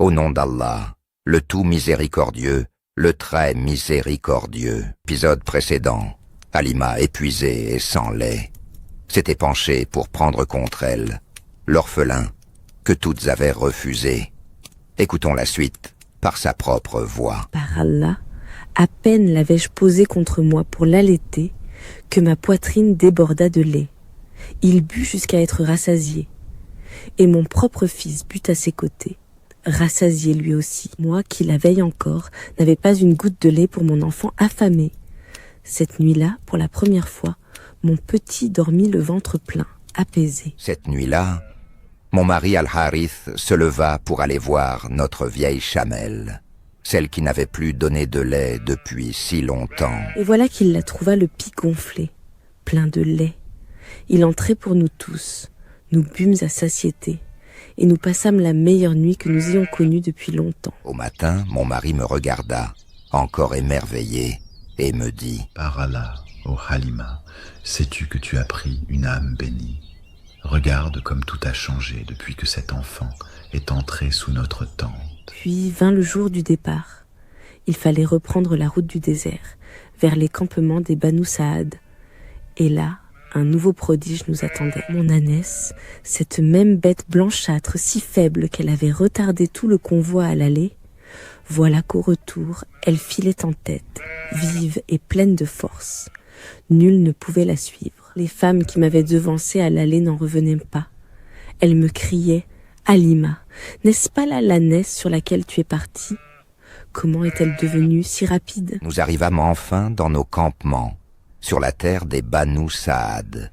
Au nom d'Allah, le tout miséricordieux, le très miséricordieux. Épisode précédent, Halima, épuisée et sans lait, s'était penchée pour prendre contre elle l'orphelin que toutes avaient refusé. Écoutons la suite par sa propre voix. Par Allah, à peine l'avais-je posé contre moi pour l'allaiter que ma poitrine déborda de lait. Il but jusqu'à être rassasié. Et mon propre fils but à ses côtés, rassasié lui aussi. Moi, qui la veille encore, n'avais pas une goutte de lait pour mon enfant affamé. Cette nuit-là, pour la première fois, mon petit dormit le ventre plein, apaisé. Cette nuit-là, mon mari Al-Harith se leva pour aller voir notre vieille chamelle, celle qui n'avait plus donné de lait depuis si longtemps. Et voilà qu'il la trouva le pis gonflé, plein de lait. Il entrait pour nous tous. Nous bûmes à satiété, et nous passâmes la meilleure nuit que nous ayons connue depuis longtemps. Au matin, mon mari me regarda, encore émerveillé, et me dit « Par Allah, ô Halima, sais-tu que tu as pris une âme bénie? Regarde comme tout a changé depuis que cet enfant est entré sous notre tente. » Puis vint le jour du départ. Il fallait reprendre la route du désert, vers les campements des Banu Saad. Et là, un nouveau prodige nous attendait. Mon ânesse, cette même bête blanchâtre si faible qu'elle avait retardé tout le convoi à l'aller, voilà qu'au retour, elle filait en tête, vive et pleine de force. Nul ne pouvait la suivre. Les femmes qui m'avaient devancée à l'aller n'en revenaient pas. Elles me criaient « Halima, n'est-ce pas là l'ânesse sur laquelle tu es partie? Comment est-elle devenue si rapide ?» Nous arrivâmes enfin dans nos campements, sur la terre des Banu Saad.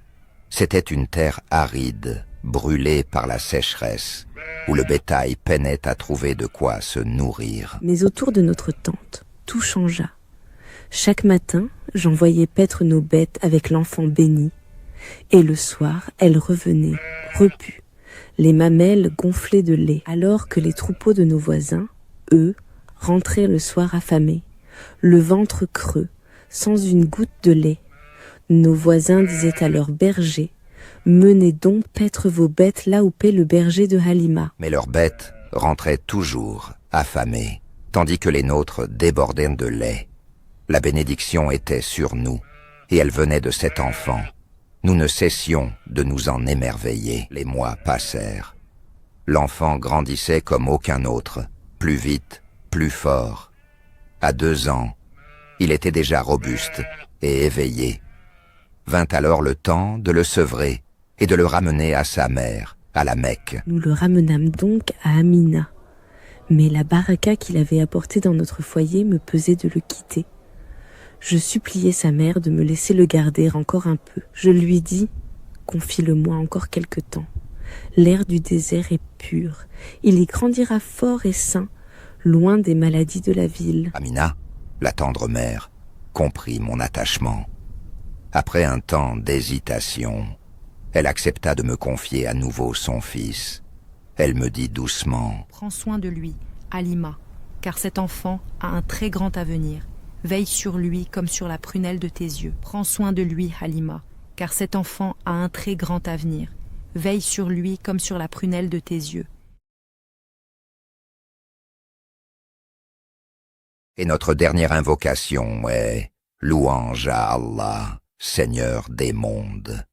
C'était une terre aride, brûlée par la sécheresse, où le bétail peinait à trouver de quoi se nourrir. Mais autour de notre tente, tout changea. Chaque matin, j'envoyais paître nos bêtes avec l'enfant béni, et le soir, elles revenaient, repues, les mamelles gonflées de lait, alors que les troupeaux de nos voisins, eux, rentraient le soir affamés, le ventre creux, sans une goutte de lait. Nos voisins disaient à leurs bergers « Menez donc paître vos bêtes là où paît le berger de Halima. » Mais leurs bêtes rentraient toujours affamées, tandis que les nôtres débordaient de lait. La bénédiction était sur nous, et elle venait de cet enfant. Nous ne cessions de nous en émerveiller. Les mois passèrent. L'enfant grandissait comme aucun autre, plus vite, plus fort. À 2 ans, il était déjà robuste et éveillé. Vint alors le temps de le sevrer et de le ramener à sa mère, à la Mecque. Nous le ramenâmes donc à Amina. Mais la baraka qu'il avait apportée dans notre foyer me pesait de le quitter. Je suppliai sa mère de me laisser le garder encore un peu. Je lui dis « Confie-le-moi encore quelque temps. L'air du désert est pur. Il y grandira fort et sain, loin des maladies de la ville. » Amina, la tendre mère, comprit mon attachement. Après un temps d'hésitation, elle accepta de me confier à nouveau son fils. Elle me dit doucement « Prends soin de lui, Halima, car cet enfant a un très grand avenir. Veille sur lui comme sur la prunelle de tes yeux. Prends soin de lui, Halima, car cet enfant a un très grand avenir. Veille sur lui comme sur la prunelle de tes yeux. » Et notre dernière invocation est « Louange à Allah, Seigneur des mondes ».